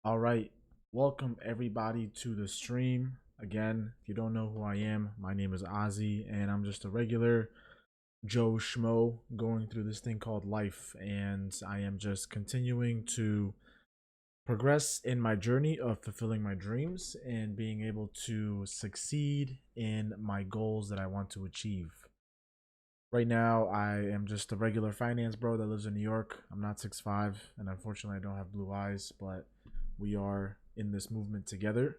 All right. Welcome everybody to the stream. Again, if you don't know who I am, my name is Ozzy and I'm just a regular Joe Schmo going through this thing called life, and I am just continuing to progress in my journey of fulfilling my dreams and being able to succeed in my goals that I want to achieve. Right now, I am just a regular finance bro that lives in New York. I'm not 6'5", and unfortunately, I don't have blue eyes, but we are in this movement together.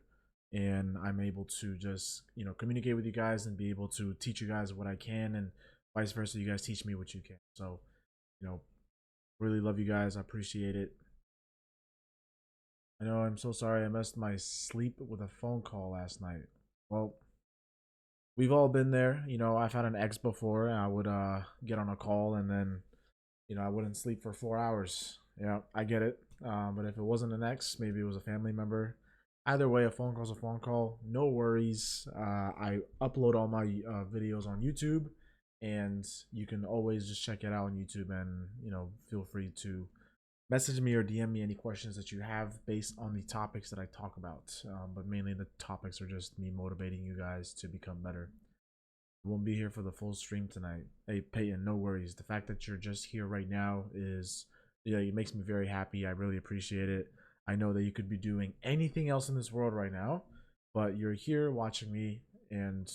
And I'm able to just, communicate with you guys and be able to teach you guys what I can, and vice versa. You guys teach me what you can. So, you know, really love you guys. I appreciate it. I know I'm so sorry I missed my sleep with a phone call last night. Well, we've all been there. I've had an ex before. I would get on a call and then I wouldn't sleep for 4 hours. Yeah, I get it. But if it wasn't an ex, maybe it was a family member. Either way, a phone call's a phone call. No worries. I upload all my videos on YouTube, and you can always just check it out on YouTube. And feel free to message me or DM me any questions that you have based on the topics that I talk about. But mainly the topics are just me motivating you guys to become better. Won't be here for the full stream tonight. Hey Peyton, no worries. The fact that you're just here right now is, yeah, it makes me very happy. I really appreciate it. I know that you could be doing anything else in this world right now, but you're here watching me, and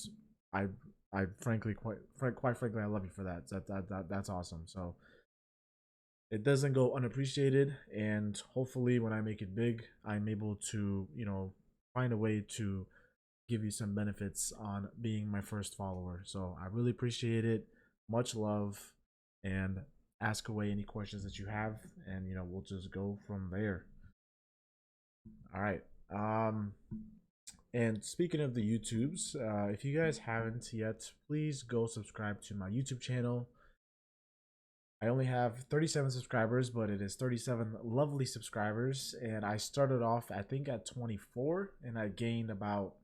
I I frankly quite frankly I love you for that. That's awesome. So it doesn't go unappreciated, and hopefully when I make it big, I'm able to find a way to give you some benefits on being my first follower. So I really appreciate it. Much love, and ask away any questions that you have, and we'll just go from there. All right. And speaking of the YouTubes, if you guys haven't yet, please go subscribe to my YouTube channel. I only have 37 subscribers, but it is 37 lovely subscribers. And I started off, I think, at 24, and I gained about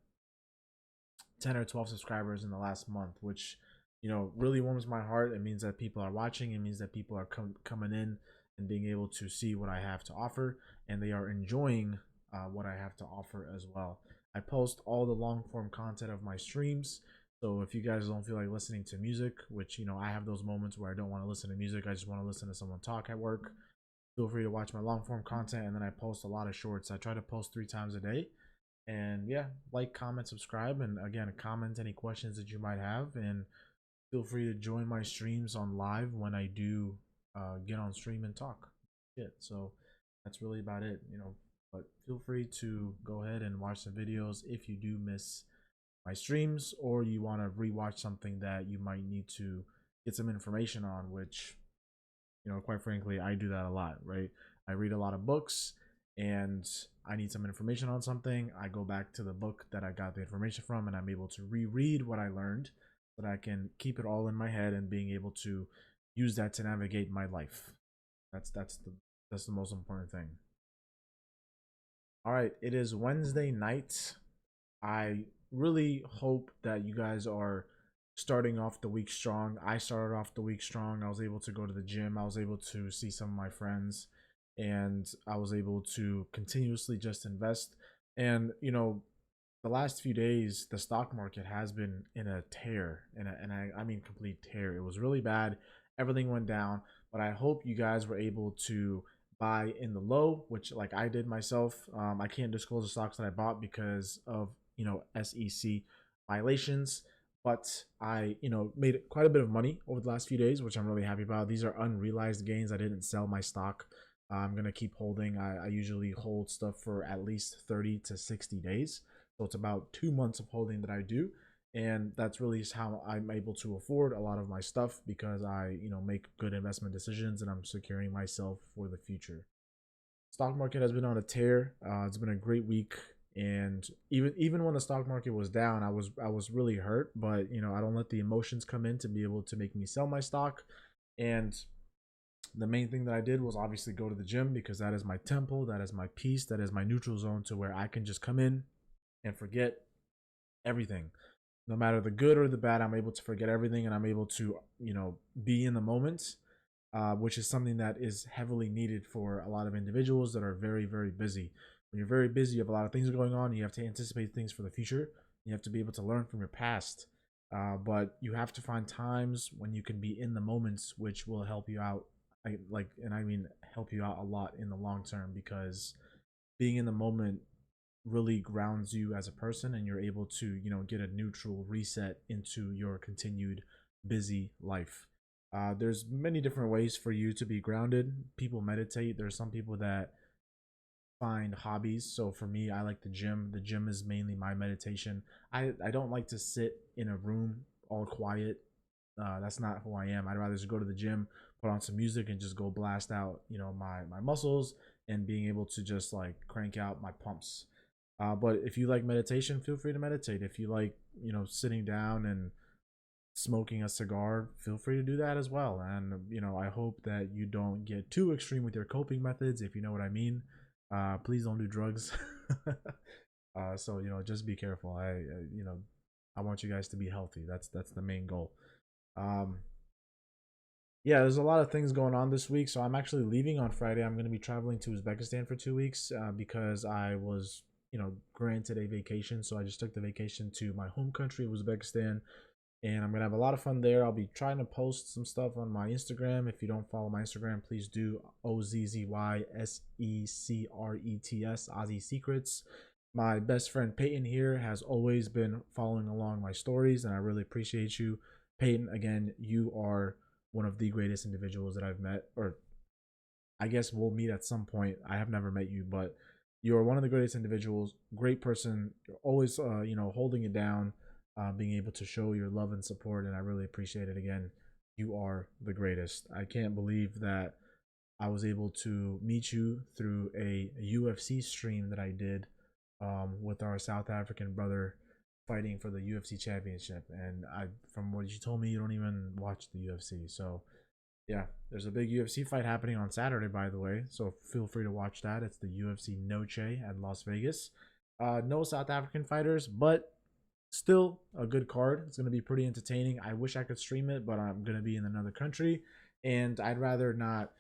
10 or 12 subscribers in the last month, which really warms my heart. It means that people are watching. It means that people are coming in and being able to see what I have to offer, and they are enjoying what I have to offer as well. I post all the long form content of my streams, so if you guys don't feel like listening to music, which I have those moments where I don't want to listen to music, I just want to listen to someone talk at work, feel free to watch my long form content. And then I post a lot of shorts. I try to post 3 times a day. And yeah, like, comment, subscribe, and again, comment any questions that you might have, and feel free to join my streams on live when I do get on stream and talk shit. So that's really about it. But feel free to go ahead and watch the videos if you do miss my streams, or you want to rewatch something that you might need to get some information on, which quite frankly, I do that a lot, right? I read a lot of books, and I need some information on something. I go back to the book that I got the information from, and I'm able to reread what I learned so that I can keep it all in my head and being able to use that to navigate my life. That's the most important thing. All right, it is Wednesday night. I really hope that you guys are starting off the week strong. I started off the week strong. I was able to go to the gym. I was able to see some of my friends, and I was able to continuously just invest. And the last few days, the stock market has been in a tear, and I mean complete tear. It was really bad. Everything went down, but I hope you guys were able to buy in the low, which like I did myself. I can't disclose the stocks that I bought because of SEC violations, but I made quite a bit of money over the last few days, which I'm really happy about. These are unrealized gains. I didn't sell my stock. I'm gonna keep holding. I usually hold stuff for at least 30 to 60 days, so it's about 2 months of holding that I do. And that's really how I'm able to afford a lot of my stuff, because I make good investment decisions and I'm securing myself for the future. Stock market has been on a tear. It's been a great week, and even when the stock market was down, I was really hurt. But I don't let the emotions come in to be able to make me sell my stock. And the main thing that I did was obviously go to the gym, because that is my temple, that is my peace, that is my neutral zone, to where I can just come in and forget everything. No matter the good or the bad, I'm able to forget everything, and I'm able to be in the moment, which is something that is heavily needed for a lot of individuals that are very, very busy. when you're very busy, you have a lot of things going on. You have to anticipate things for the future. You have to be able to learn from your past. But you have to find times when you can be in the moments, which will help you out. And I mean help you out a lot in the long term, because being in the moment really grounds you as a person, and you're able to get a neutral reset into your continued busy life. There's many different ways for you to be grounded. People meditate. There's some people that find hobbies. So for me, I like the gym. The gym is mainly my meditation. I don't like to sit in a room all quiet. That's not who I am. I'd rather just go to the gym, put on some music, and just go blast out my muscles, and being able to just like crank out my pumps. But if you like meditation, feel free to meditate. If you like sitting down and smoking a cigar, feel free to do that as well. And I hope that you don't get too extreme with your coping methods, if you know what I mean. Please don't do drugs. So just be careful. I want you guys to be healthy. That's the main goal. um yeah, there's a lot of things going on this week. So I'm actually leaving on Friday. I'm going to be traveling to Uzbekistan for 2 weeks, because I was granted a vacation. So I just took the vacation to my home country, Uzbekistan, and I'm gonna have a lot of fun there. I'll be trying to post some stuff on my Instagram. If you don't follow my Instagram, please do. OZZYSECRETS, Ozzy Secrets. My best friend Peyton here has always been following along my stories, and I really appreciate you, Peyton. Again, you are one of the greatest individuals that I've met, or I guess we'll meet at some point. I have never met you, but you're one of the greatest individuals. Great person. You're always, holding it down, being able to show your love and support, and I really appreciate it. Again, you are the greatest. I can't believe that I was able to meet you through a UFC stream that I did, with our South African brother fighting for the UFC championship. And from what you told me, you don't even watch the UFC. So yeah, there's a big UFC fight happening on Saturday, by the way. So feel free to watch that. It's the UFC Noche at Las Vegas. No South African fighters, but still a good card. It's going to be pretty entertaining. I wish I could stream it, but I'm going to be in another country, and I'd rather not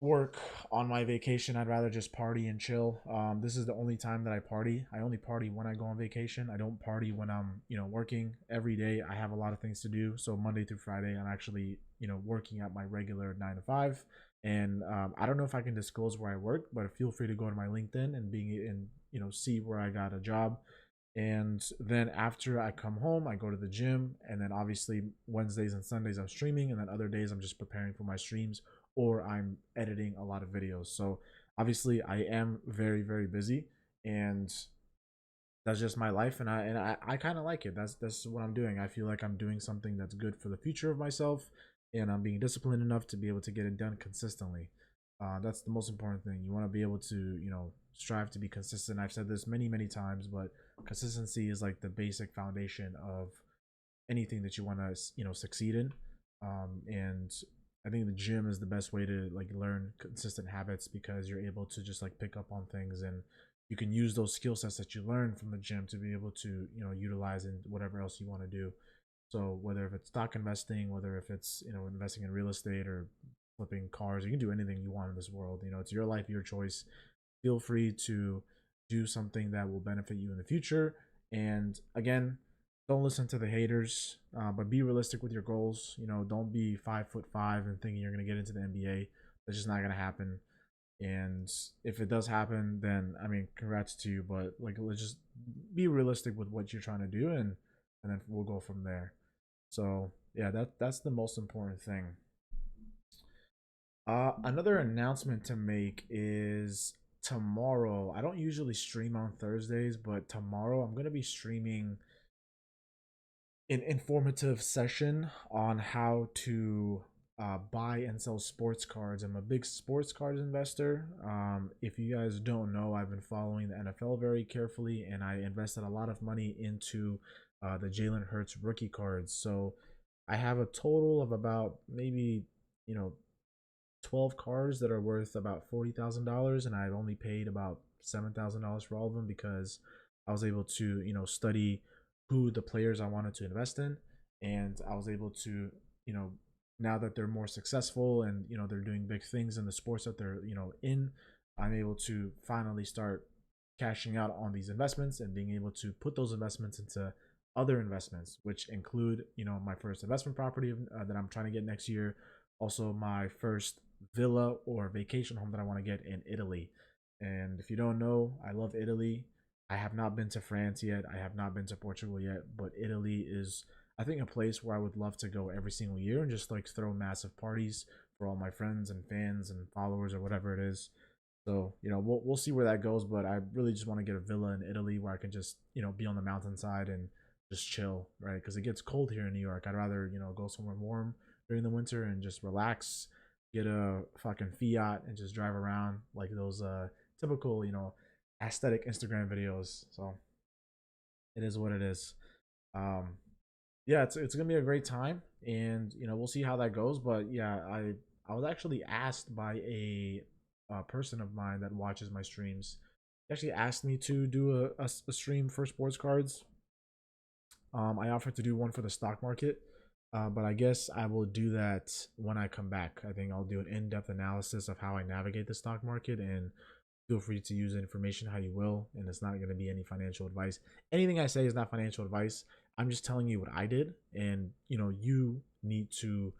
work on my vacation. I'd rather just party and chill. This is the only time that I party. I only party when I go on vacation. I don't party when I'm working every day. I have a lot of things to do. So Monday through Friday, I'm actually working at my regular 9 to 5. And I don't know if I can disclose where I work, but feel free to go to my LinkedIn and see where I got a job. And then after I come home, I go to the gym, and then obviously Wednesdays and Sundays I'm streaming, and then other days I'm just preparing for my streams, or I'm editing a lot of videos. So obviously I am very, very busy, and that's just my life, and I kind of like it. That's what I'm doing. I feel like I'm doing something that's good for the future of myself, and I'm being disciplined enough to be able to get it done consistently. That's the most important thing. You want to be able to strive to be consistent. I've said this many, many times, but consistency is like the basic foundation of anything that you want to succeed in. And I think the gym is the best way to like learn consistent habits, because you're able to just like pick up on things, and you can use those skill sets that you learn from the gym to be able to utilize in whatever else you want to do. So whether if it's stock investing, whether if it's investing in real estate or flipping cars, you can do anything you want in this world. It's your life, your choice. Feel free to do something that will benefit you in the future. And again, don't listen to the haters, but be realistic with your goals. Don't be 5'5" and thinking you're gonna get into the NBA. That's just not gonna happen. And if it does happen, then I mean, congrats to you. But like, let's just be realistic with what you're trying to do, and then we'll go from there. So yeah, that's the most important thing. Another announcement to make is tomorrow. I don't usually stream on Thursdays, but tomorrow I'm gonna be streaming an informative session on how to buy and sell sports cards. I'm a big sports cards investor. If you guys don't know, I've been following the NFL very carefully, and I invested a lot of money into the Jalen Hurts rookie cards. So I have a total of about maybe, you know, 12 cards that are worth about $40,000, and I've only paid about $7,000 for all of them, because I was able to study who the players I wanted to invest in, and I was able to now that they're more successful, and they're doing big things in the sports that they're in, I'm able to finally start cashing out on these investments and being able to put those investments into other investments, which include, my first investment property that I'm trying to get next year. Also, my first villa or vacation home that I want to get in Italy. And if you don't know, I love Italy. I have not been to France yet. I have not been to Portugal yet, but Italy is, I think, a place where I would love to go every single year and just like throw massive parties for all my friends and fans and followers or whatever it is. So, we'll see where that goes, but I really just want to get a villa in Italy where I can just, be on the mountainside and just chill, right? Because it gets cold here in New York. I'd rather, go somewhere warm during the winter and just relax, get a fucking Fiat and just drive around like those typical, aesthetic Instagram videos. So, it is what it is. Um yeah, it's gonna be a great time, and we'll see how that goes. But yeah, I was actually asked by a person of mine that watches my streams. He actually asked me to do a stream for sports cards. I offered to do one for the stock market, but I guess I will do that when I come back. I think I'll do an in-depth analysis of how I navigate the stock market, and feel free to use the information how you will, and it's not going to be any financial advice. Anything I say is not financial advice. I'm just telling you what I did, and you need to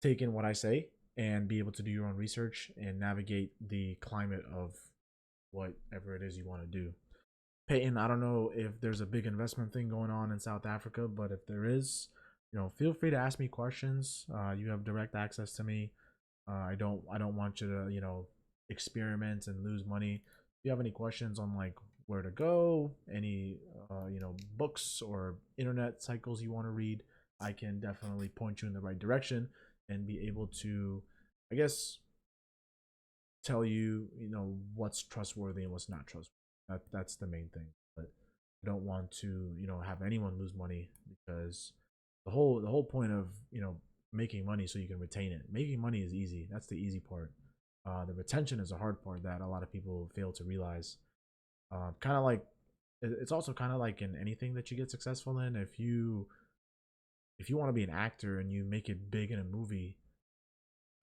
take in what I say and be able to do your own research and navigate the climate of whatever it is you want to do. Peyton, I don't know if there's a big investment thing going on in South Africa, but if there is, feel free to ask me questions. You have direct access to me. I don't want you to, experiment and lose money. If you have any questions on like where to go, any books or internet cycles you want to read, I can definitely point you in the right direction and be able to, I guess, tell you, what's trustworthy and what's not trustworthy. That's the main thing. But I don't want to, have anyone lose money, because the whole point of, making money so you can retain it. Making money is easy. That's the easy part. The retention is the hard part that a lot of people fail to realize. Kind of like, it's also kind of like in anything that you get successful in. If you want to be an actor and you make it big in a movie,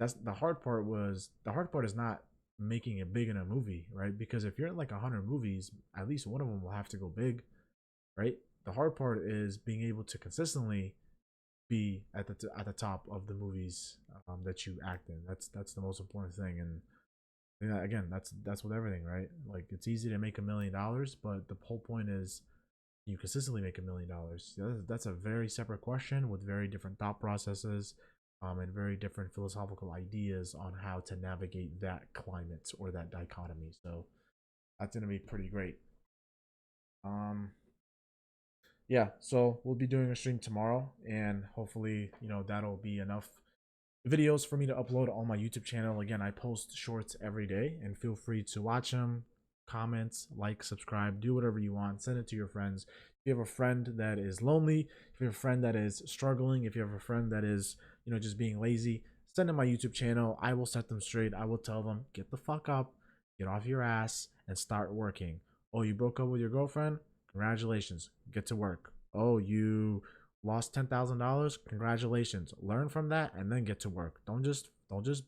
that's the hard part. The hard part is not making it big in a movie, right? Because if you're in like 100 movies, at least one of them will have to go big, right? The hard part is being able to consistently be at the top of the movies that you act in. That's the most important thing. And yeah, again, that's with everything, right? Like, it's easy to make $1 million, but the whole point is you consistently make $1 million. That's a very separate question with very different thought processes, and very different philosophical ideas on how to navigate that climate or that dichotomy. So that's gonna be pretty great. Yeah, so we'll be doing a stream tomorrow, and hopefully, that'll be enough videos for me to upload on my YouTube channel. Again, I post shorts every day, and feel free to watch them, comment, like, subscribe, do whatever you want, send it to your friends. If you have a friend that is lonely, if you have a friend that is struggling, if you have a friend that is, just being lazy, send them my YouTube channel. I will set them straight. I will tell them, get the fuck up, get off your ass, and start working. Oh, you broke up with your girlfriend? Congratulations, get to work. Oh, you lost $10,000. Congratulations. Learn from that and then get to work. Don't just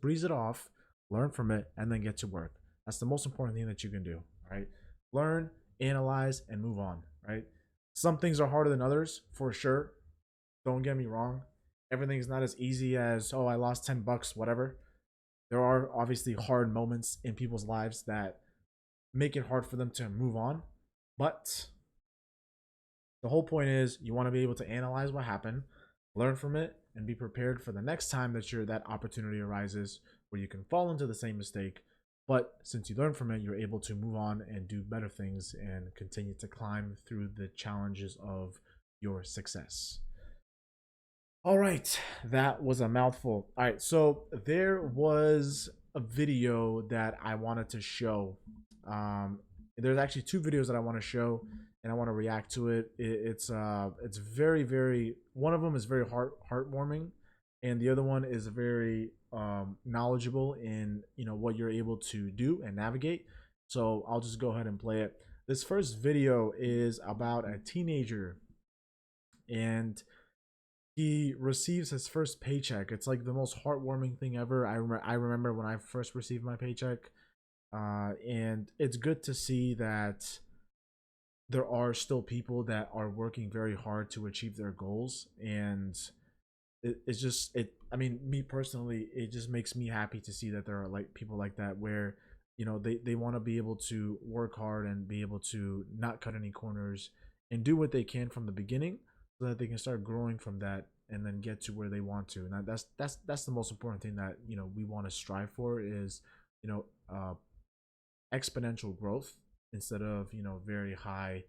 breeze it off. Learn from it and then get to work. That's the most important thing that you can do, right? Learn, analyze, and move on, right? Some things are harder than others, for sure. Don't get me wrong. Everything's not as easy as, oh, I lost $10, whatever. There are obviously hard moments in people's lives that make it hard for them to move on. But the whole point is you want to be able to analyze what happened, learn from it, and be prepared for the next time that opportunity arises where you can fall into the same mistake. But since you learn from it, you're able to move on and do better things and continue to climb through the challenges of your success. All right, that was a mouthful. All right, so there was a video that I wanted to show. There's actually two videos that I want to show, and I want to react to it. It's very, very. One of them is very heartwarming, and the other one is very knowledgeable in what you're able to do and navigate. So I'll just go ahead and play it. This first video is about a teenager, and he receives his first paycheck. It's like the most heartwarming thing ever. I remember when I first received my paycheck. And it's good to see that there are still people that are working very hard to achieve their goals. And it's just it I mean, me personally, it just makes me happy to see that there are like people like that, where they want to be able to work hard and be able to not cut any corners and do what they can from the beginning, so that they can start growing from that and then get to where they want to. And that's the most important thing that we want to strive for, is you know uh exponential growth, instead of very high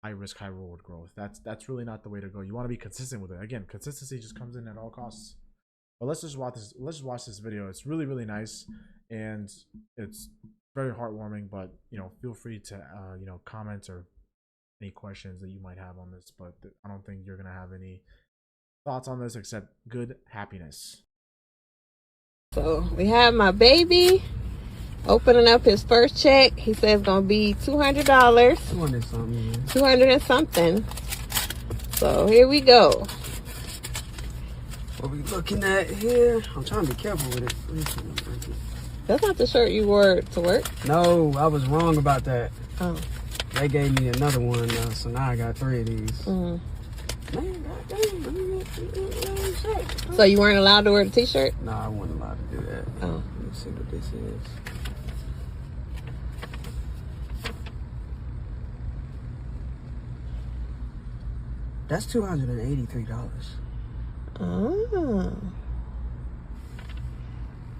risk, high reward growth. That's really not the way to go. You want to be consistent with it. Again, consistency just comes in at all costs. But let's just watch this video. It's really, really nice, and it's very heartwarming. But feel free to comment or any questions that you might have on this. But I don't think you're gonna have any thoughts on this except good happiness. So we have my baby opening up his first check. He says it's gonna be $200. 200 something. Man. 200 and something. So here we go. What we looking at here? I'm trying to be careful with it. That's not the shirt you wore to work. No, I was wrong about that. Oh. They gave me another one, so now I got 3 of these. Mm. Man, goddamn, let me get So you weren't allowed to wear the t-shirt? No, I wasn't allowed to do that. Oh. Let me see what this is. That's $283. Oh.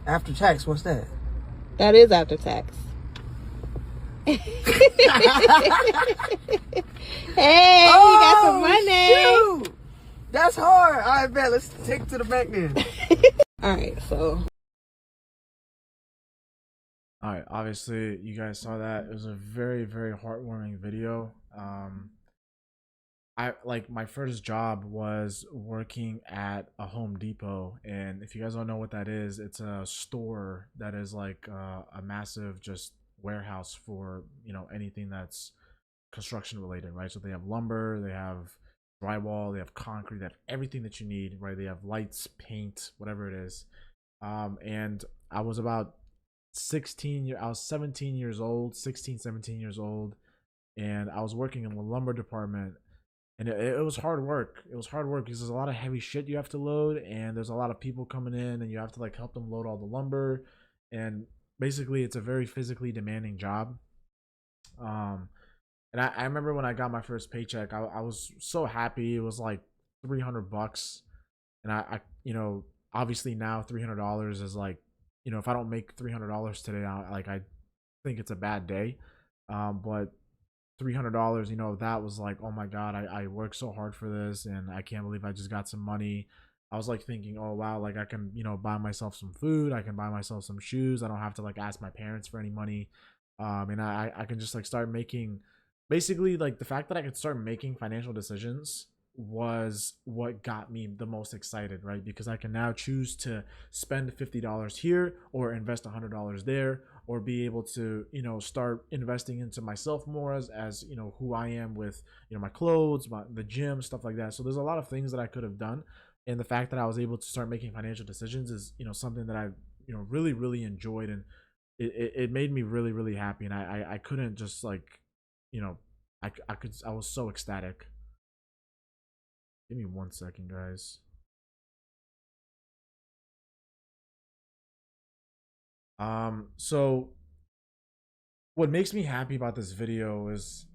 After tax, what's that? That is after tax. Hey, you got some money. Shoot. That's hard. All right, bet. Let's take it to the bank then. All right, so. All right, obviously you guys saw that. It was a very, very heartwarming video. My first job was working at a Home Depot, and if you guys don't know what that is, it's a store that is like a massive just warehouse for anything that's construction related, right? So they have lumber, they have drywall, they have concrete, they have everything that you need, right? They have lights, paint, whatever it is. And I was about 17 years old, 16, 17 years old, and I was working in the lumber department. And it was hard work. It was hard work because there's a lot of heavy shit you have to load, and there's a lot of people coming in, and you have to like help them load all the lumber. And basically, it's a very physically demanding job. And I remember when I got my first paycheck, I was so happy. It was like $300, and I obviously now $300 is like, if I don't make $300 today, I think it's a bad day. But $300, that was like, oh my god, I worked so hard for this, and I can't believe I just got some money. I was like thinking, oh wow, like I can buy myself some food, I can buy myself some shoes, I don't have to like ask my parents for any money. And I can just like start making, basically, like the fact that I could start making financial decisions was what got me the most excited, right? Because I can now choose to spend $50 here or invest $100 there, or be able to start investing into myself more as who I am with my clothes, the gym, stuff like that. So there's a lot of things that I could have done, and the fact that I was able to start making financial decisions is something that I really, really enjoyed, and it made me really, really happy. And I couldn't just like I was so ecstatic. Give me 1 second, guys. So what makes me happy about this video is,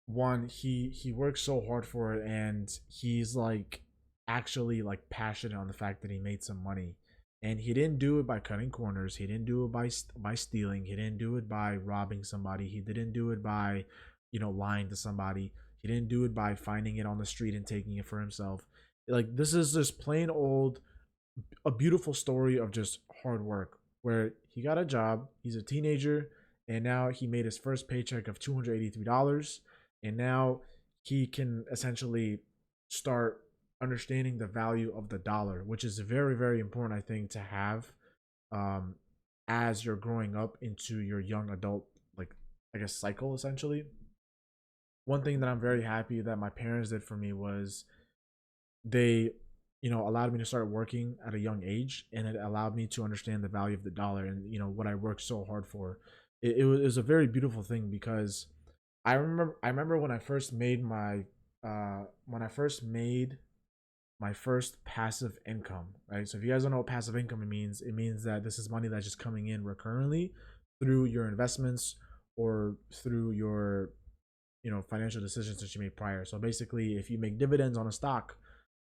one, he works so hard for it, and he's like actually like passionate on the fact that he made some money. And he didn't do it by cutting corners, he didn't do it by stealing, he didn't do it by robbing somebody, he didn't do it by lying to somebody, he didn't do it by finding it on the street and taking it for himself. Like, this is just plain old a beautiful story of just hard work, where he got a job, he's a teenager, and now he made his first paycheck of $283, and now he can essentially start understanding the value of the dollar, which is very, very important, I think, to have as you're growing up into your young adult, like, I guess, cycle, essentially. One thing that I'm very happy that my parents did for me was they allowed me to start working at a young age, and it allowed me to understand the value of the dollar and what I worked so hard for. it was a very beautiful thing because I remember when I first made my first passive income, right? So if you guys don't know what passive income it means that this is money that's just coming in recurrently through your investments or through your financial decisions that you made prior. So basically, if you make dividends on a stock,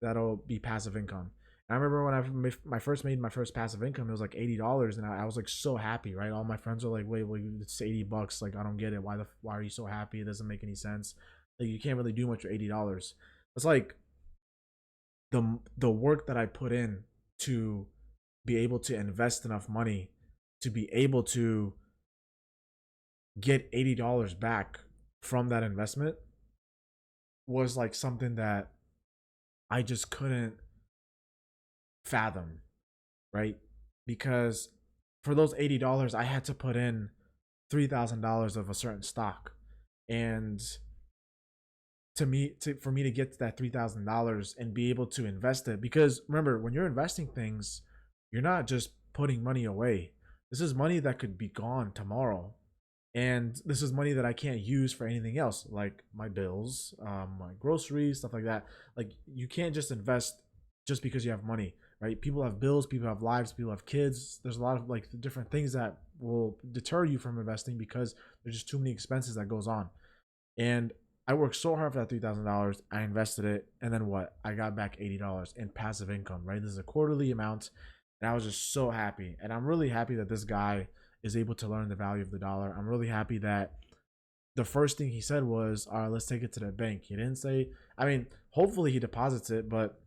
that'll be passive income. And I remember when I first made my first passive income, it was like $80, and I was like so happy, right? All my friends were like, "Wait, well, it's $80. Like, I don't get it. Why are you so happy? It doesn't make any sense. Like, you can't really do much for $80." It's like the work that I put in to be able to invest enough money to be able to get $80 back from that investment was like something that I just couldn't fathom, right? Because for those $80, I had to put in $3,000 of a certain stock. And for me to get to that $3,000 and be able to invest it, because remember, when you're investing things, you're not just putting money away. This is money that could be gone tomorrow. And this is money that I can't use for anything else, like my bills, my groceries, stuff like that. Like, you can't just invest just because you have money, right? People have bills, people have lives, people have kids. There's a lot of like different things that will deter you from investing because there's just too many expenses that goes on. And I worked so hard for that $3,000. I invested it, and then what? I got back $80 in passive income, right? This is a quarterly amount, and I was just so happy. And I'm really happy that this guy is able to learn the value of the dollar. I'm really happy that the first thing he said was, "All right, let's take it to the bank." He didn't say, I mean, hopefully he deposits it, but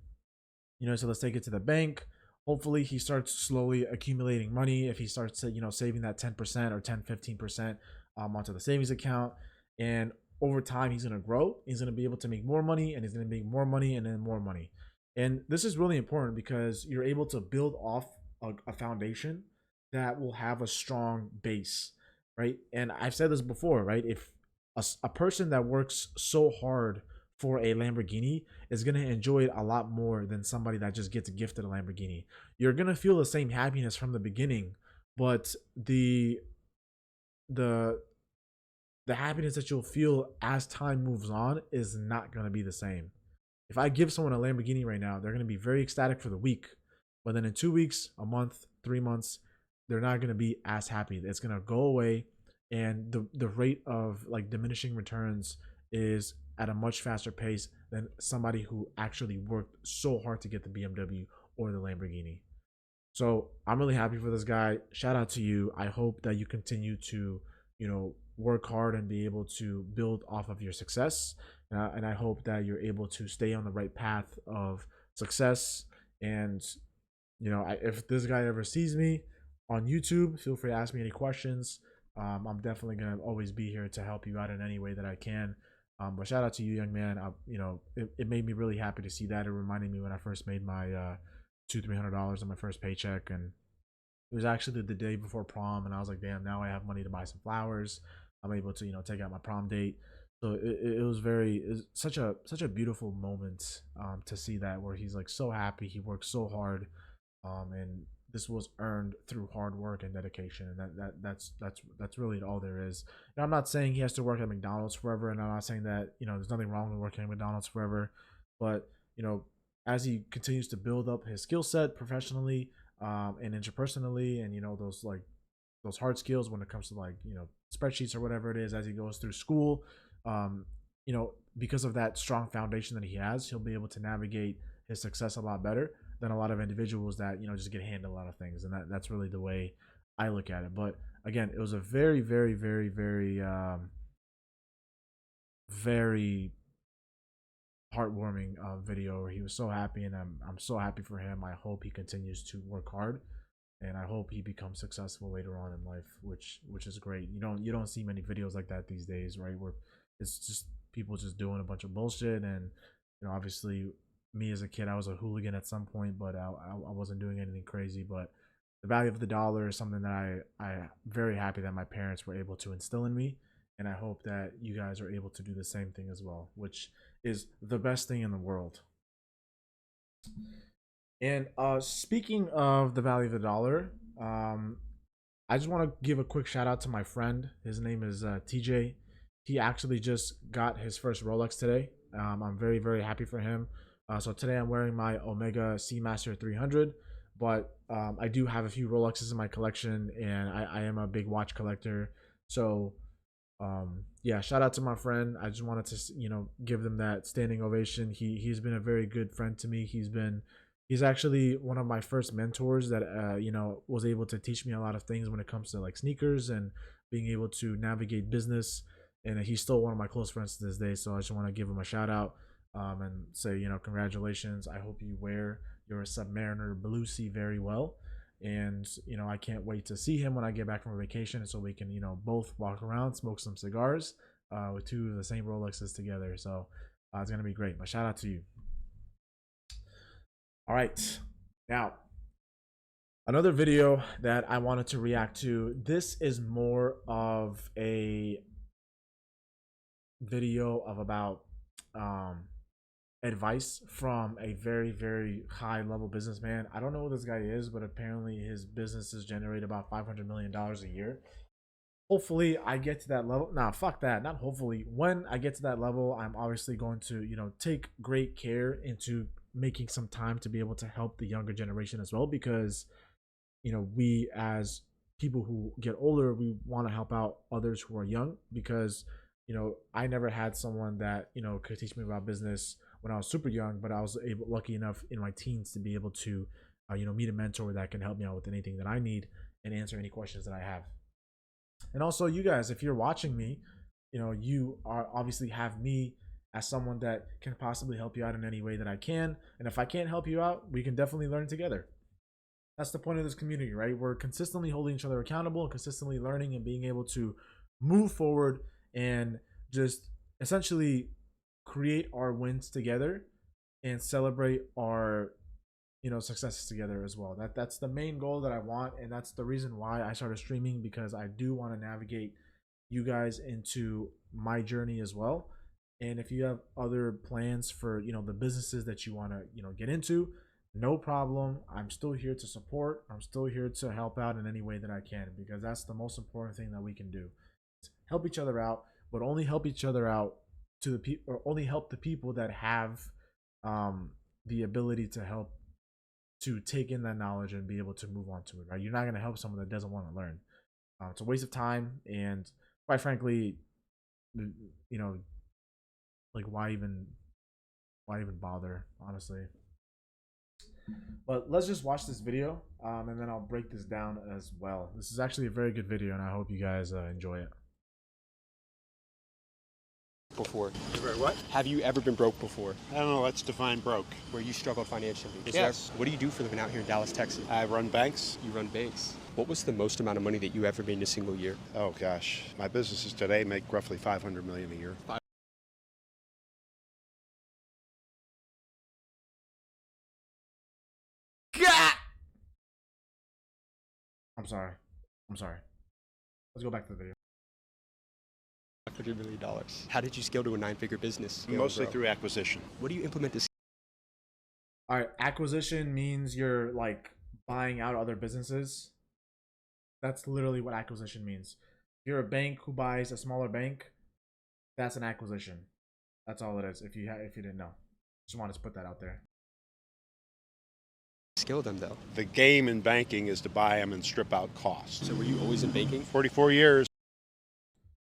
so let's take it to the bank. Hopefully he starts slowly accumulating money. If he starts, saving that 10% or 10, 15% onto the savings account, and over time he's going to grow. He's going to be able to make more money, and he's going to make more money and then more money. And this is really important because you're able to build off a foundation that will have a strong base, right? And I've said this before, right? If a person that works so hard for a Lamborghini is going to enjoy it a lot more than somebody that just gets gifted a Lamborghini. You're going to feel the same happiness from the beginning, but the happiness that you'll feel as time moves on is not going to be the same. If I give someone a Lamborghini right now, they're going to be very ecstatic for the week, but then in 2 weeks, a month, 3 months, they're not going to be as happy. It's going to go away, and the rate of like diminishing returns is at a much faster pace than somebody who actually worked so hard to get the BMW or the Lamborghini. So I'm really happy for this guy. Shout out to you. I hope that you continue to, work hard and be able to build off of your success. And I hope that you're able to stay on the right path of success. And, if this guy ever sees me on YouTube, feel free to ask me any questions. I'm definitely going to always be here to help you out in any way that I can. But shout out to you, young man. It made me really happy to see that. It reminded me when I first made my $200-300 on my first paycheck, and it was actually the day before prom, and I was like, damn, now I have money to buy some flowers. I'm able to take out my prom date. So it was such a beautiful moment to see that, where he's like so happy. He worked so hard, and this was earned through hard work and dedication, and that's really all there is. And I'm not saying he has to work at McDonald's forever, and I'm not saying that there's nothing wrong with working at McDonald's forever, but as he continues to build up his skill set professionally and interpersonally, and those hard skills when it comes to spreadsheets or whatever it is, as he goes through school, because of that strong foundation that he has, he'll be able to navigate his success a lot better than a lot of individuals that just get handed a lot of things. And that's really the way I look at it. But again, it was a very, very, very, very very heartwarming video where he was so happy, and I'm so happy for him. I hope he continues to work hard, and I hope he becomes successful later on in life, which is great. You don't see many videos like that these days, right? Where it's just people just doing a bunch of bullshit. And obviously, me as a kid, I was a hooligan at some point, but I wasn't doing anything crazy. But the value of the dollar is something that I'm very happy that my parents were able to instill in me, and I hope that you guys are able to do the same thing as well, which is the best thing in the world. And speaking of the value of the dollar, I just want to give a quick shout out to my friend. His name is TJ. He actually just got his first Rolex today. I'm very, very happy for him. So today I'm wearing my Omega Seamaster 300, but I do have a few Rolexes in my collection, and I am a big watch collector. So yeah, shout out to my friend. I just wanted to give them that standing ovation. He's been a very good friend to me. He's actually one of my first mentors that was able to teach me a lot of things when it comes to like sneakers and being able to navigate business. And he's still one of my close friends to this day. So I just want to give him a shout out and say congratulations. I hope you wear your Submariner Blue Sea very well. And I can't wait to see him when I get back from vacation, so we can both walk around, smoke some cigars with two of the same Rolexes together. So it's gonna be great. But shout out to you. All right, now another video that I wanted to react to. This is more of a video of about advice from a very, very high level businessman. I don't know who this guy is, but apparently his businesses generate about $500 million a year. Hopefully I get to that level. Nah, fuck that. Not hopefully. When I get to that level, I'm obviously going to take great care into making some time to be able to help the younger generation as well, because we as people who get older, we want to help out others who are young, because I never had someone that could teach me about business when I was super young, but I was lucky enough in my teens to be able to meet a mentor that can help me out with anything that I need and answer any questions that I have. And also, you guys, if you're watching me, you are obviously have me as someone that can possibly help you out in any way that I can. And if I can't help you out, we can definitely learn together. That's the point of this community, right? We're consistently holding each other accountable and consistently learning and being able to move forward and just essentially create our wins together and celebrate our successes together as well. That's the main goal that I want, and that's the reason why I started streaming, because I do want to navigate you guys into my journey as well. And if you have other plans for the businesses that you want to get into, no problem. I'm still here to support. I'm still here to help out in any way that I can, because that's the most important thing that we can do. Help each other out, but only help each other out to the people, or only help the people that have the ability to help, to take in that knowledge and be able to move on to it, right? You're not going to help someone that doesn't want to learn. It's a waste of time, and quite frankly, like why even bother, honestly. But let's just watch this video, and then I'll break this down as well. This is actually a very good video, and I hope you guys enjoy it. Before. What? Have you ever been broke before? I don't know. Let's define broke. Where you struggled financially? Yes. What do you do for a living out here in Dallas, Texas? I run banks. You run banks. What was the most amount of money that you ever made in a single year? Oh gosh, my businesses today make roughly $500 million a year. I'm sorry. Let's go back to the video. $500 million. How did you scale to a 9-figure business? Mostly through acquisition. What do you implement to? All right, acquisition means you're like buying out other businesses. That's literally what acquisition means. If you're a bank who buys a smaller bank, that's an acquisition. That's all it is. If you didn't know, just wanted to put that out there. Scale them though. The game in banking is to buy them and strip out costs. So were you always in banking? 44 years.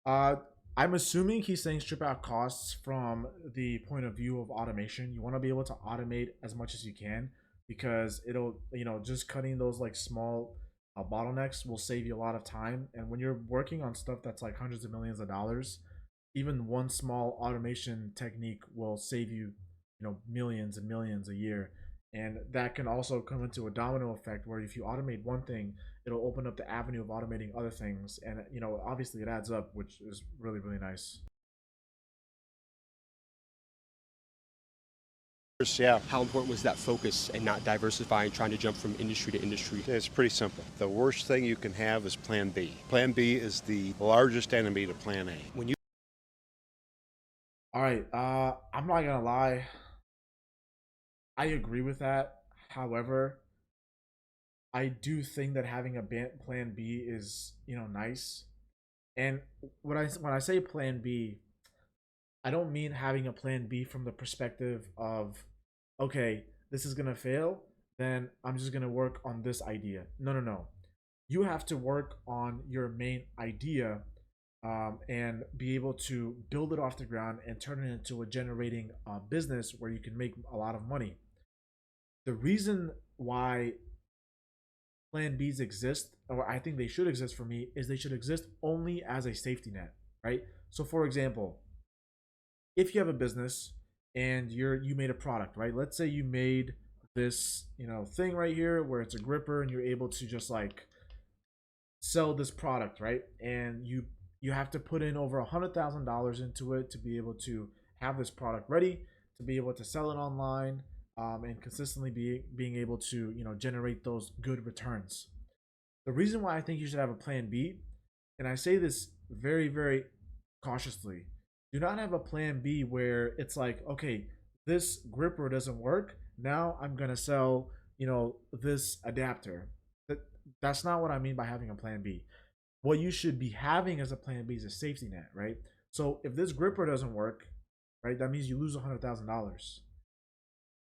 I'm assuming he's saying strip out costs from the point of view of automation. You want to be able to automate as much as you can, because it'll, just cutting those like small bottlenecks will save you a lot of time. And when you're working on stuff that's like hundreds of millions of dollars, even one small automation technique will save you, millions and millions a year. And that can also come into a domino effect, where if you automate one thing, it'll open up the avenue of automating other things. And, obviously it adds up, which is really, really nice. Yeah. How important was that focus and not diversifying, trying to jump from industry to industry? It's pretty simple. The worst thing you can have is plan B. Plan B is the largest enemy to plan A. When you All right, I'm not gonna lie, I agree with that. However, I do think that having a plan B is, nice. And when I say plan B, I don't mean having a plan B from the perspective of, okay, this is gonna fail, then I'm just gonna work on this idea. No, no, no. You have to work on your main idea, and be able to build it off the ground and turn it into a generating business where you can make a lot of money. The reason why plan Bs exist, or I think they should exist for me, is they should exist only as a safety net, right? So, for example, if you have a business and you made a product, right? Let's say you made this, thing right here where it's a gripper and you're able to just like sell this product, right? And you have to put in over $100,000 into it to be able to have this product ready, to be able to sell it online, and consistently being able to generate those good returns. The reason why I think you should have a plan B, and I say this very, very cautiously, do not have a plan B where it's like, okay, this gripper doesn't work. Now I'm gonna sell, this adapter. That's not what I mean by having a plan B. What you should be having as a plan B is a safety net, right? So if this gripper doesn't work, right, that means you lose $100,000.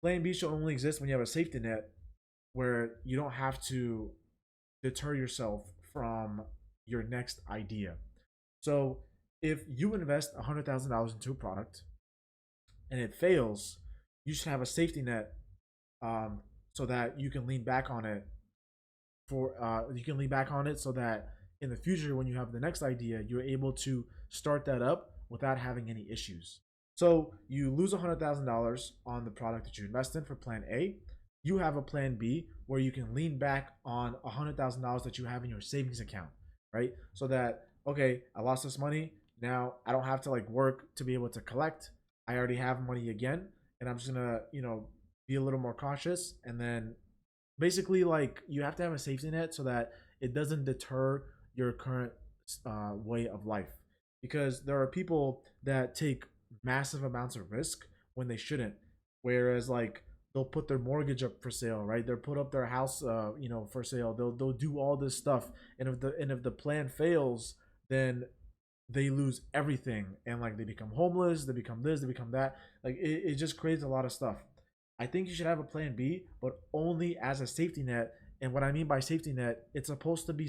Plan B should only exist when you have a safety net where you don't have to deter yourself from your next idea. So if you invest $100,000 into a product and it fails, you should have a safety net, so that you can lean back on it so that in the future when you have the next idea, you're able to start that up without having any issues. So you lose $100,000 on the product that you invest in for plan A. You have a plan B where you can lean back on $100,000 that you have in your savings account, right? So that, okay, I lost this money. Now I don't have to like work to be able to collect. I already have money again, and I'm just gonna, be a little more cautious. And then basically, like, you have to have a safety net so that it doesn't deter your current way of life. Because there are people that take massive amounts of risk when they shouldn't. Whereas, like, they'll put their mortgage up for sale, right? They'll put up their house, for sale. They'll do all this stuff, and if the plan fails, then they lose everything, and like they become homeless, they become this, they become that. Like it just creates a lot of stuff. I think you should have a plan B, but only as a safety net. And what I mean by safety net, it's supposed to be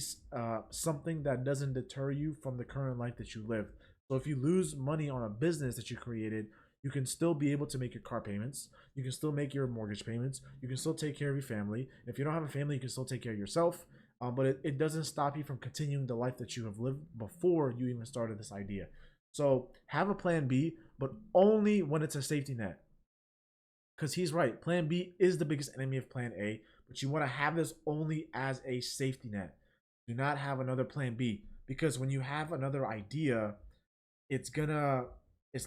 something that doesn't deter you from the current life that you live. So if you lose money on a business that you created, you can still be able to make your car payments. You can still make your mortgage payments. You can still take care of your family. If you don't have a family, you can still take care of yourself. But it doesn't stop you from continuing the life that you have lived before you even started this idea. So have a plan B, but only when it's a safety net. Because he's right. Plan B is the biggest enemy of plan A, but you want to have this only as a safety net. Do not have another plan B, because when you have another idea, it's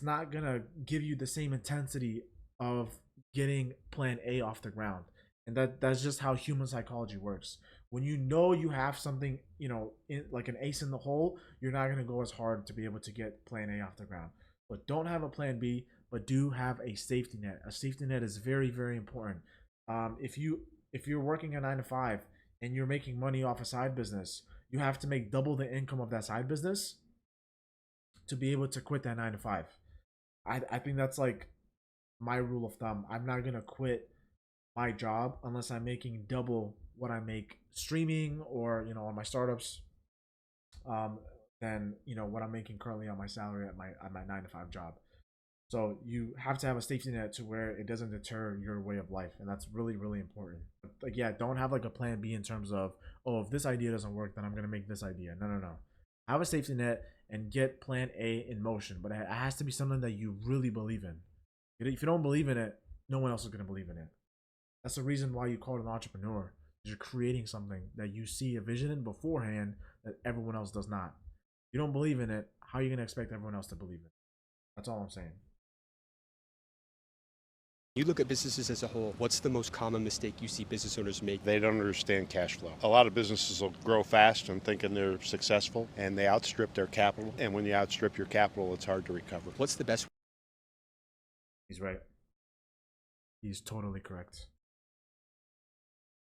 not gonna give you the same intensity of getting plan A off the ground. And that's just how human psychology works. When you have something, like an ace in the hole, you're not going to go as hard to be able to get plan A off the ground. But don't have a plan B, but do have a safety net. A safety net is very, very important. If you're working a 9 to 5 and you're making money off a side business, you have to make double the income of that side business to be able to quit that 9 to 5. I think that's like my rule of thumb. I'm not going to quit my job unless I'm making double what I make streaming or on my startups, than what I'm making currently on my salary at my 9 to 5 job. So you have to have a safety net to where it doesn't deter your way of life, and that's really, really important. But like, yeah, don't have like a plan B in terms of, oh, if this idea doesn't work, then I'm gonna make this idea. No, no, no. Have a safety net and get plan A in motion, but it has to be something that you really believe in. If you don't believe in it, no one else is gonna believe in it. That's the reason why you call it an entrepreneur. You're creating something that you see a vision in beforehand that everyone else does not. If you don't believe in it, how are you going to expect everyone else to believe in it? That's all I'm saying. You look at businesses as a whole, what's the most common mistake you see business owners make? They don't understand cash flow. A lot of businesses will grow fast and thinking they're successful, and they outstrip their capital. And when you outstrip your capital, it's hard to recover. What's the best? He's right. He's totally correct.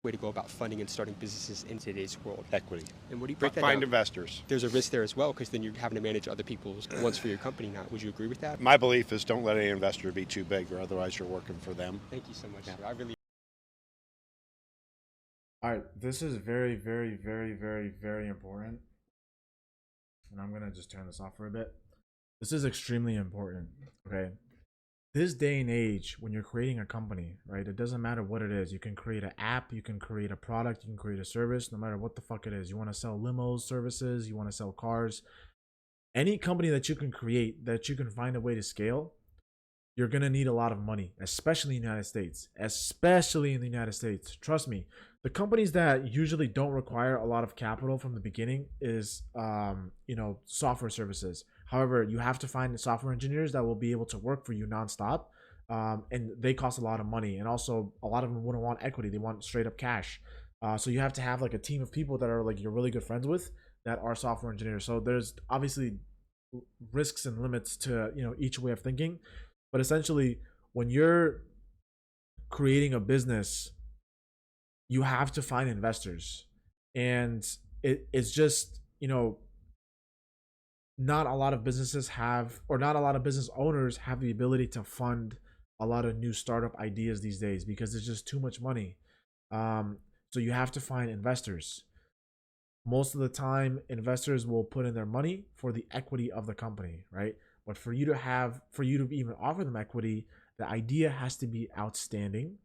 way to go about funding and starting businesses in today's world? Equity. And what do you break that Find down? investors. There's a risk there as well, because then you're having to manage other people's wants for your company now. Would you agree with that? My belief is don't let any investor be too big, or otherwise you're working for them. Thank you so much, sir. I really All right, this is very, very, very, very, very important. And I'm gonna just turn this off for a bit. This is extremely important. Okay. This day and age, when you're creating a company, right? It doesn't matter what it is. You can create an app, you can create a product, you can create a service, no matter what the fuck it is. You want to sell limos, services, you want to sell cars. Any company that you can create, that you can find a way to scale, you're going to need a lot of money, especially in the United States. Especially in the United States. Trust me. The companies that usually don't require a lot of capital from the beginning is, software services. However, you have to find software engineers that will be able to work for you nonstop, and they cost a lot of money. And also, a lot of them wouldn't want equity; they want straight up cash. So you have to have like a team of people that are like you're really good friends with that are software engineers. So there's obviously risks and limits to each way of thinking, but essentially, when you're creating a business, you have to find investors, and it's just not a lot of businesses have, or not a lot of business owners have the ability to fund a lot of new startup ideas these days because there's just too much money. So you have to find investors. Most of the time, investors will put in their money for the equity of the company, right? But for you to even offer them equity, the idea has to be outstanding,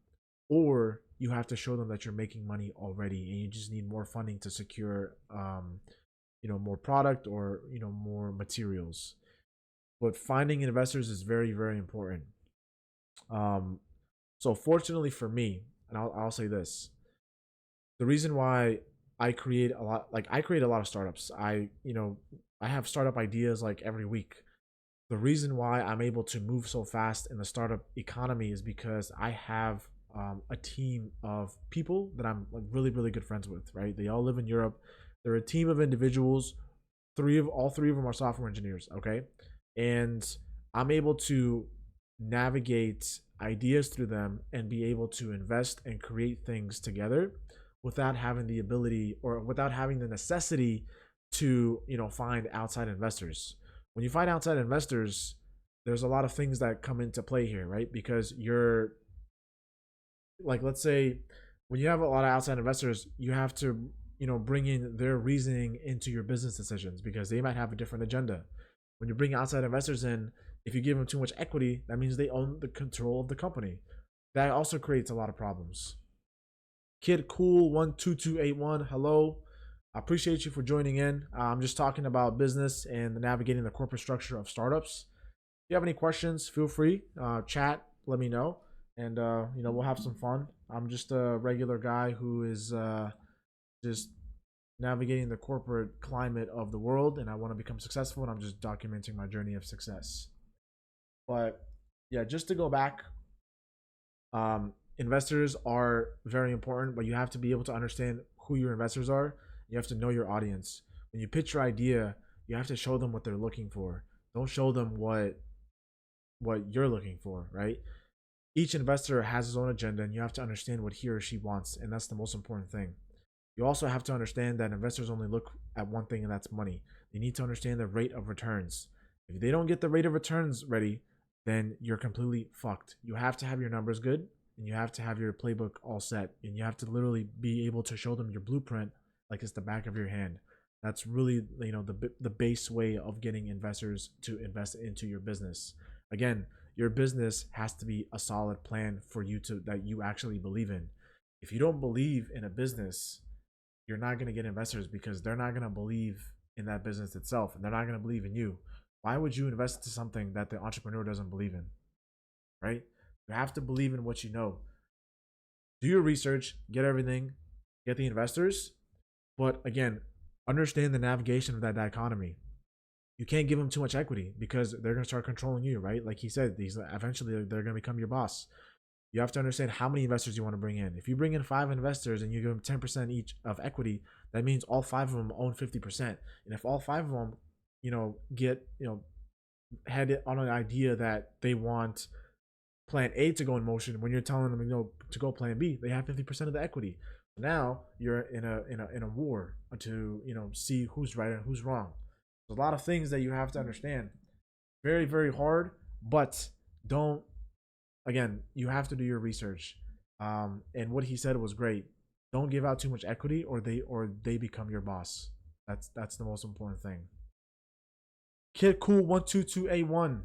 or you have to show them that you're making money already and you just need more funding to secure more product or more materials. But finding investors is very, very important. So fortunately for me, and I'll say this, the reason why I create a lot of startups. I have startup ideas like every week. The reason why I'm able to move so fast in the startup economy is because I have a team of people that I'm like really, really good friends with, right? They all live in Europe. They're a team of individuals. All three of them are software engineers, okay? And I'm able to navigate ideas through them and be able to invest and create things together without having the ability or without having the necessity to, find outside investors. When you find outside investors, there's a lot of things that come into play here, right? Because you're like, let's say when you have a lot of outside investors, you have to bring in their reasoning into your business decisions because they might have a different agenda. When you bring outside investors in, if you give them too much equity, that means they own the control of the company. That also creates a lot of problems. Kid Cool 12281, hello. I appreciate you for joining in. I'm just talking about business and navigating the corporate structure of startups. If you have any questions, feel free, chat, let me know, and we'll have some fun. I'm just a regular guy who is just navigating the corporate climate of the world, and I want to become successful, and I'm just documenting my journey of success. But yeah, just to go back, investors are very important, but you have to be able to understand who your investors are. You have to know your audience. When you pitch your idea, you have to show them what they're looking for. Don't show them what you're looking for, right? Each investor has his own agenda, and you have to understand what he or she wants, and that's the most important thing. You also have to understand that investors only look at one thing, and that's money. They need to understand the rate of returns. If they don't get the rate of returns ready, then you're completely fucked. You have to have your numbers good, and you have to have your playbook all set, and you have to literally be able to show them your blueprint like it's the back of your hand. That's really the base way of getting investors to invest into your business. Again, your business has to be a solid plan for you that you actually believe in. If you don't believe in a business, you're not going to get investors because they're not going to believe in that business itself, and they're not going to believe in you. Why would you invest into something that the entrepreneur doesn't believe in, right? You have to believe in what you know. Do your research, get everything, get the investors, but again, understand the navigation of that dichotomy. You can't give them too much equity because they're going to start controlling you, right? Like he said, eventually they're going to become your boss. You have to understand how many investors you want to bring in. If you bring in 5 investors and you give them 10% each of equity, that means all 5 of them own 50%. And if all 5 of them, get, had on an idea that they want plan A to go in motion, when you're telling them, to go plan B, they have 50% of the equity. Now you're in a war to, you know, see who's right and who's wrong. There's a lot of things that you have to understand. Very, very hard, but don't, again, you have to do your research. And what he said was great. Don't give out too much equity, or they become your boss. That's the most important thing. Kid Cool 122A1,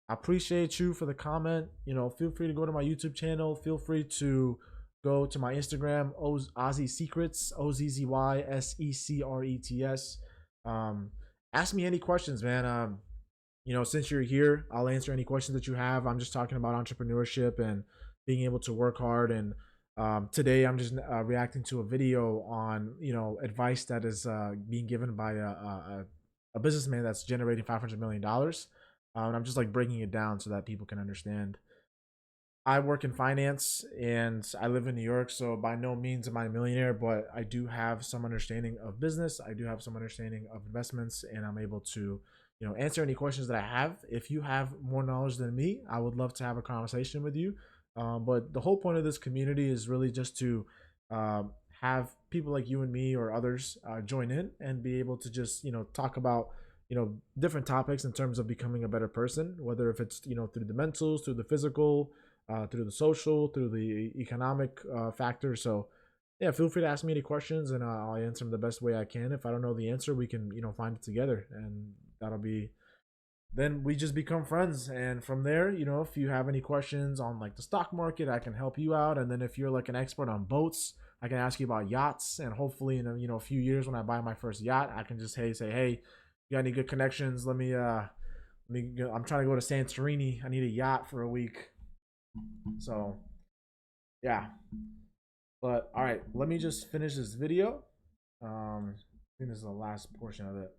I appreciate you for the comment. You know, feel free to go to my YouTube channel. Feel free to go to my Instagram, Ozzy Secrets, OZZYSECRETS. Ask me any questions, man. You know, since you're here, I'll answer any questions that you have. I'm just talking about entrepreneurship and being able to work hard. And today I'm just reacting to a video on, you know, advice that is being given by a businessman that's generating $500 million. And I'm just like breaking it down so that people can understand. I work in finance and I live in New York, so by no means am I a millionaire, but I do have some understanding of business. I do have some understanding of investments, and I'm able to, you know, answer any questions that I have. If you have more knowledge than me, I would love to have a conversation with you. But the whole point of this community is really just to have people like you and me or others join in and be able to just, you know, talk about, you know, different topics in terms of becoming a better person, whether if it's, you know, through the mentals, through the physical, through the social, through the economic factors. So yeah, feel free to ask me any questions and I'll answer them the best way I can. If I don't know the answer, we can, you know, find it together, and that'll be, then we just become friends. And from there, you know, if you have any questions on like the stock market, I can help you out. And then if you're like an expert on boats, I can ask you about yachts. And hopefully in a, you know, a few years when I buy my first yacht, I can just say, hey, you got any good connections? Let me I'm trying to go to Santorini. I need a yacht for a week. So yeah, but all right, let me just finish this video. I think this is the last portion of it.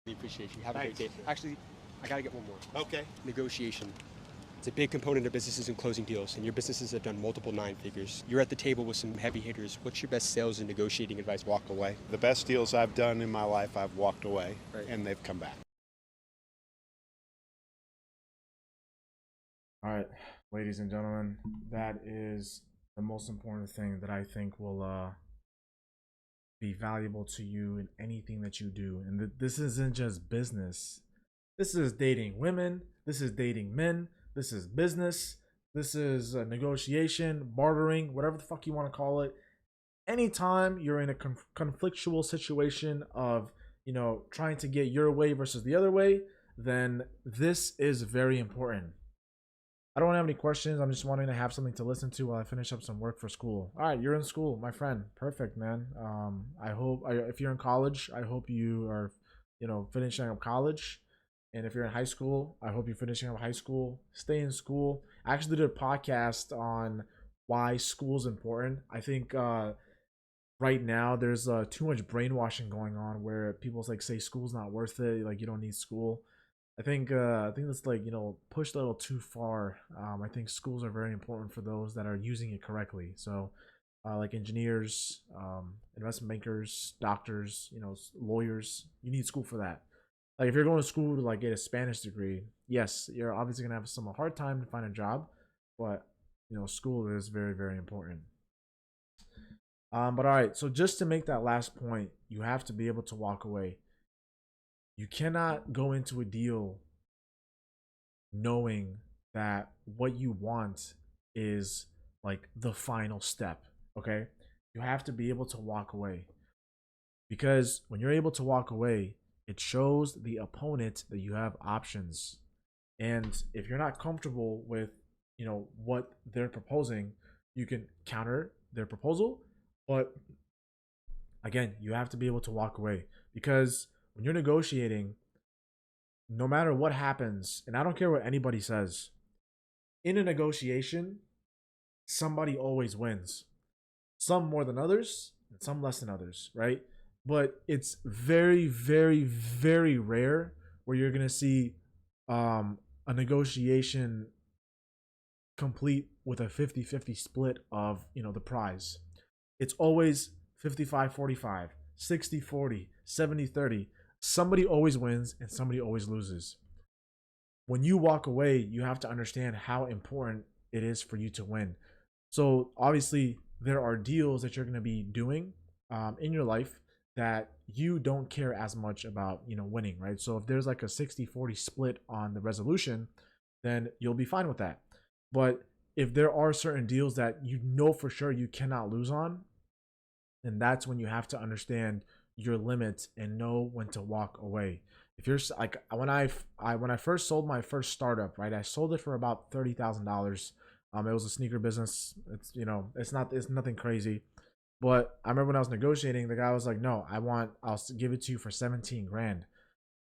We appreciate you. Have a great day. Actually, I gotta get one more. Okay. Negotiation. It's a big component of businesses and closing deals, and your businesses have done multiple 9 figures. You're at the table with some heavy hitters. What's your best sales and negotiating advice? Walk away. The best deals I've done in my life, I've walked away, Right. and they've come back. All right, ladies and gentlemen, that is the most important thing that I think will be valuable to you in anything that you do. And this isn't just business. This is dating women. This is dating men. This is business. This is negotiation, bartering, whatever the fuck you want to call it. Anytime you're in a conflictual situation of, you know, trying to get your way versus the other way, then this is very important. I don't have any questions. I'm just wanting to have something to listen to while I finish up some work for school. All right, you're in school, my friend. Perfect, man. I hope if you're in college, I hope you are, you know, finishing up college. And if you're in high school, I hope you're finishing up high school. Stay in school. I actually did a podcast on why school's important. I think right now there's too much brainwashing going on where people like say school's not worth it. Like you don't need school. I think that's like, you know, pushed a little too far. I think schools are very important for those that are using it correctly. So like engineers, investment bankers, doctors, you know, lawyers, you need school for that. Like if you're going to school to like get a Spanish degree, yes, you're obviously gonna have some hard time to find a job, but you know, school is very, very important. But all right, so just to make that last point, you have to be able to walk away. You cannot go into a deal knowing that what you want is like the final step, okay? You have to be able to walk away. Because when you're able to walk away, it shows the opponent that you have options. And if you're not comfortable with, you know, what they're proposing, you can counter their proposal. But again, you have to be able to walk away, because when you're negotiating, no matter what happens, and I don't care what anybody says, in a negotiation, somebody always wins. Some more than others, and some less than others, right? But it's very, very, very rare where you're gonna see a negotiation complete with a 50-50 split of, you know, the prize. It's always 55-45, 60-40, 70-30. Somebody always wins and somebody always loses. When you walk away, you have to understand how important it is for you to win. So obviously, there are deals that you're going to be doing in your life that you don't care as much about, winning, right? So if there's like a 60-40 split on the resolution, then you'll be fine with that. But if there are certain deals that you know for sure you cannot lose on, then that's when you have to understand your limits and know when to walk away. If you're like when I first sold my first startup, right? I sold it for about $30,000. It was a sneaker business. It's nothing crazy. But I remember when I was negotiating, the guy was like, "No, I'll give it to you for 17 grand."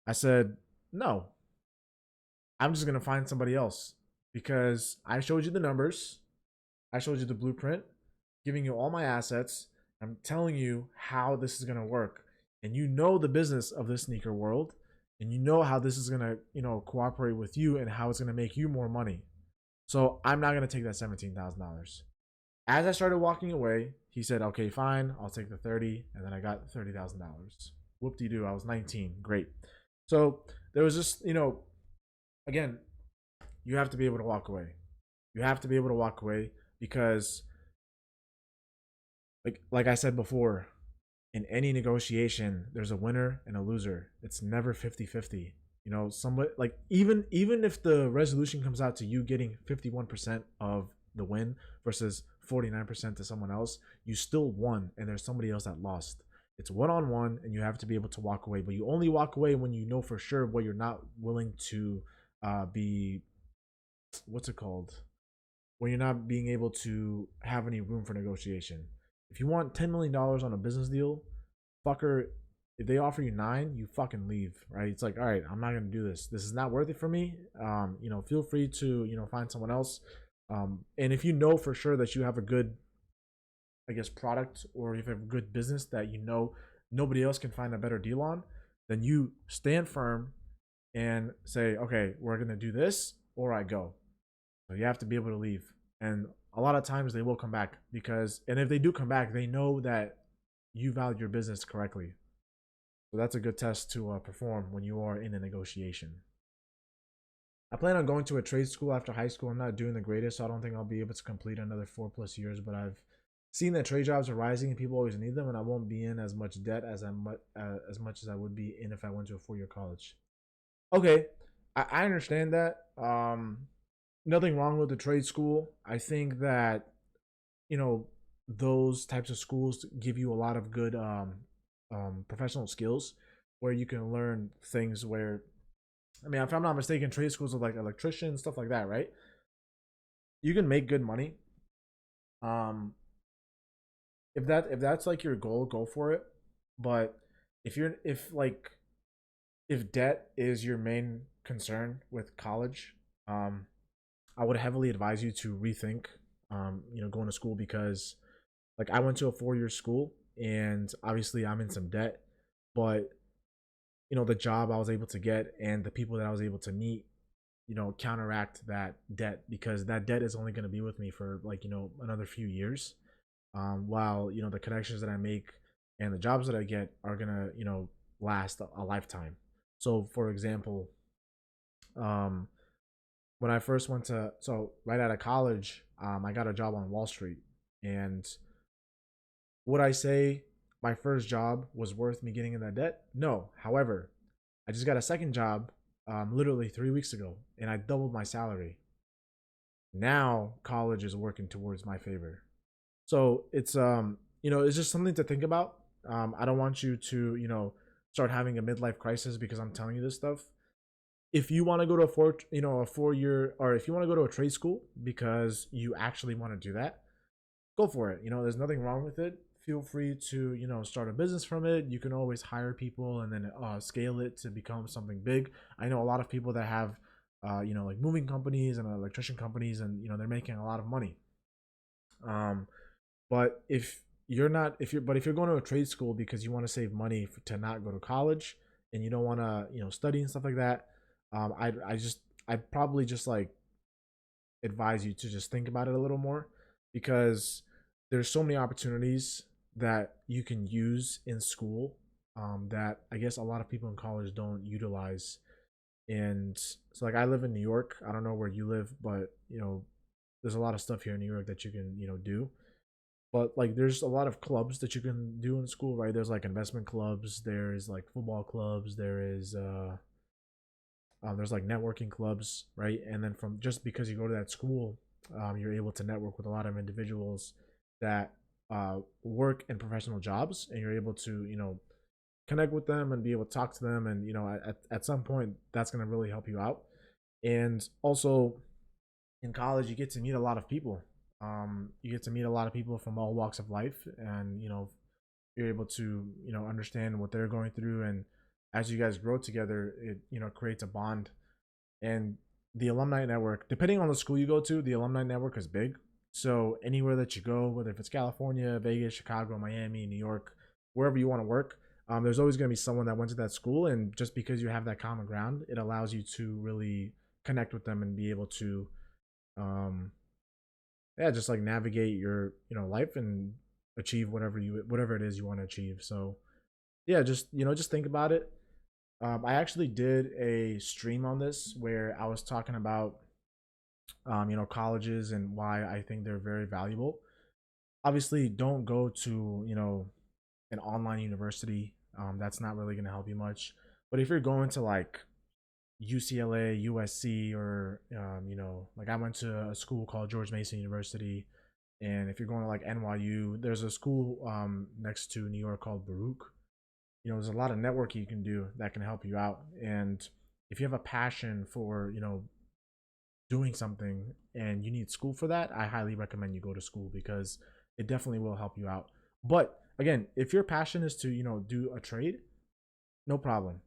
I said, "No, I'm just gonna find somebody else because I showed you the numbers, I showed you the blueprint, giving you all my assets. I'm telling you how this is gonna work, and you know the business of the sneaker world, and you know how this is gonna, cooperate with you and how it's gonna make you more money. So I'm not gonna take that $17,000." As I started walking away, he said, "Okay, fine, I'll take the 30," and then I got $30,000. Whoop-de-doo, I was 19. Great. So there was just, again, you have to be able to walk away. You have to be able to walk away because, like I said before, in any negotiation, there's a winner and a loser. It's never 50-50. Somebody like even if the resolution comes out to you getting 51% of the win versus 49% to someone else, you still won and there's somebody else that lost. It's one-on-one and you have to be able to walk away, but you only walk away when you know for sure what you're not willing to be, what's it called, when you're not being able to have any room for negotiation. If you want $10 million on a business deal, fucker, if they offer you 9, you fucking leave, right? It's like, all right, I'm not gonna do this. This is not worth it for me. Feel free to find someone else. And if you know for sure that you have a good, I guess, product, or if you have a good business that nobody else can find a better deal on, then you stand firm and say, okay, we're gonna do this, or I go. So you have to be able to leave. And a lot of times they will come back and if they do come back, they know that you valued your business correctly. So that's a good test to perform when you are in a negotiation. I plan on going to a trade school after high school. I'm not doing the greatest, so I don't think I'll be able to complete another 4+ years, but I've seen that trade jobs are rising and people always need them, and I won't be in as much debt as much as I would be in if I went to a 4-year college. Okay, I understand that. Nothing wrong with the trade school. I think that those types of schools give you a lot of good professional skills where you can learn things where, if I'm not mistaken, trade schools are like electricians, stuff like that, right? You can make good money. If that's like your goal, go for it. But if debt is your main concern with college, I would heavily advise you to rethink going to school, because like I went to a 4-year school and obviously I'm in some debt, but the job I was able to get and the people that I was able to meet, counteract that debt, because that debt is only going to be with me for another few years, while the connections that I make and the jobs that I get are going to last a lifetime. So for example, when I first right out of college, I got a job on Wall Street, and would I say my first job was worth me getting in that debt? No. However, I just got a second job literally 3 weeks ago, and I doubled my salary. Now college is working towards my favor. So it's it's just something to think about. I don't want you to start having a midlife crisis because I'm telling you this stuff. If you want to go to a 4-year, or if you want to go to a trade school because you actually want to do that, go for it. There's nothing wrong with it. Feel free to start a business from it. You can always hire people and then scale it to become something big. I know a lot of people that have like moving companies and electrician companies, and they're making a lot of money. But if you're going to a trade school because you want to save money to not go to college and you don't want to study and stuff like that, I'd probably just like advise you to just think about it a little more, because there's so many opportunities that you can use in school that I guess a lot of people in college don't utilize. And so like I live in New York. I don't know where you live, but there's a lot of stuff here in New York that you can do. But like there's a lot of clubs that you can do in school, right? There's like investment clubs, there's like football clubs, there's like networking clubs, right? And then from just because you go to that school, you're able to network with a lot of individuals that work in professional jobs, and you're able to, connect with them and be able to talk to them. And, at some point, that's going to really help you out. And also in college, you get to meet a lot of people. You get to meet a lot of people from all walks of life, and, you're able to, understand what they're going through. And as you guys grow together, it, creates a bond. And the alumni network, depending on the school you go to, the alumni network is big. So anywhere that you go, whether if it's California, Vegas, Chicago, Miami, New York, wherever you want to work, there's always going to be someone that went to that school. And just because you have that common ground, it allows you to really connect with them and be able to, just like navigate your, life and achieve whatever it is you want to achieve. So yeah, just think about it. I actually did a stream on this where I was talking about, colleges and why I think they're very valuable. Obviously, don't go to, an online university. That's not really going to help you much. But if you're going to like UCLA, USC, or, like I went to a school called George Mason University. And if you're going to like NYU, there's a school next to New York called Baruch. There's a lot of networking you can do that can help you out. And if you have a passion for, doing something and you need school for that, I highly recommend you go to school, because it definitely will help you out. But again, if your passion is to, do a trade, no problem.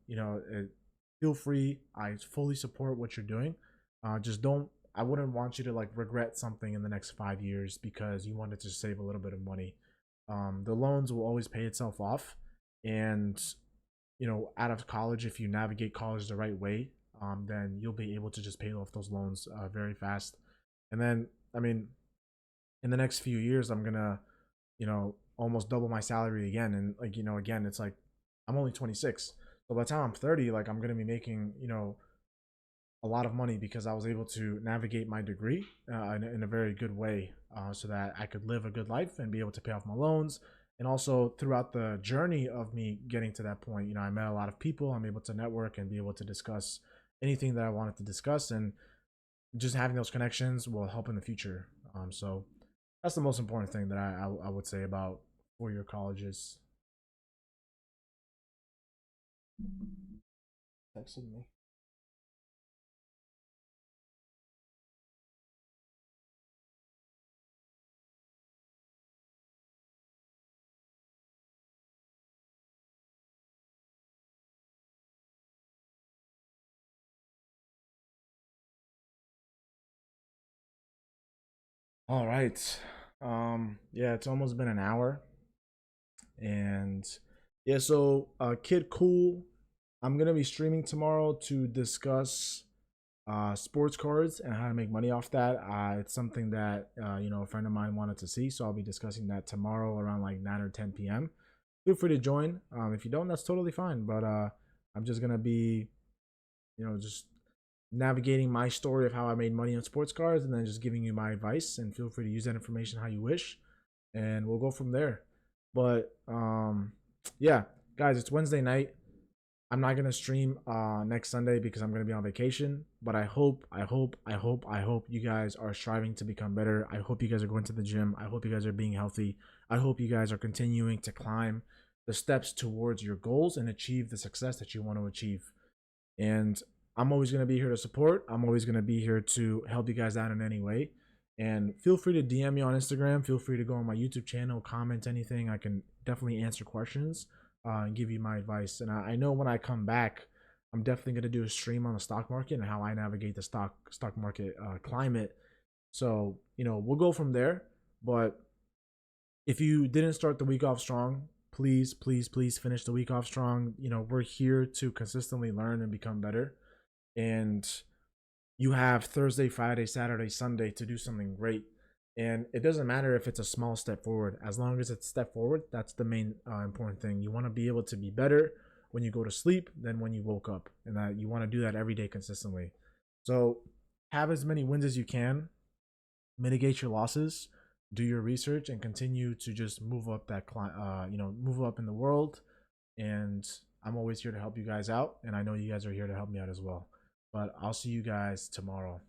Feel free. I fully support what you're doing. I wouldn't want you to like regret something in the next 5 years because you wanted to save a little bit of money. The loans will always pay itself off. And, out of college, if you navigate college the right way, then you'll be able to just pay off those loans very fast. And then, I mean, in the next few years, I'm going to, almost double my salary again. And like, again, it's like, I'm only 26. So by the time I'm 30, like I'm going to be making, a lot of money because I was able to navigate my degree in a very good way, so that I could live a good life and be able to pay off my loans. And also throughout the journey of me getting to that point, I met a lot of people. I'm able to network and be able to discuss anything that I wanted to discuss, and just having those connections will help in the future. So that's the most important thing that I would say about 4-year colleges. Texted me. All right. Yeah, it's almost been an hour. And yeah, so Kid Cool, I'm gonna be streaming tomorrow to discuss sports cards and how to make money off that. It's something that a friend of mine wanted to see, so I'll be discussing that tomorrow around like 9 or 10 p.m. Feel free to join. If you don't, that's totally fine. But I'm just gonna be, just navigating my story of how I made money on sports cards, and then just giving you my advice. And feel free to use that information how you wish, and we'll go from there. But yeah, guys, it's Wednesday night. I'm not gonna stream next Sunday because I'm gonna be on vacation. But I hope you guys are striving to become better. I hope you guys are going to the gym. I hope you guys are being healthy. I hope you guys are continuing to climb the steps towards your goals and achieve the success that you want to achieve. And I'm always gonna be here to support. I'm always gonna be here to help you guys out in any way. And feel free to DM me on Instagram. Feel free to go on my YouTube channel, comment anything. I can definitely answer questions and give you my advice. And I know when I come back, I'm definitely going to do a stream on the stock market and how I navigate the stock market climate. So, we'll go from there. But if you didn't start the week off strong, please finish the week off strong. We're here to consistently learn and become better. And you have Thursday, Friday, Saturday, Sunday to do something great. And it doesn't matter if it's a small step forward. As long as it's a step forward, that's the main important thing. You want to be able to be better when you go to sleep than when you woke up. And that you want to do that every day consistently. So have as many wins as you can. Mitigate your losses. do your research and continue to just move up that move up in the world. And I'm always here to help you guys out, and I know you guys are here to help me out as well. But I'll see you guys tomorrow.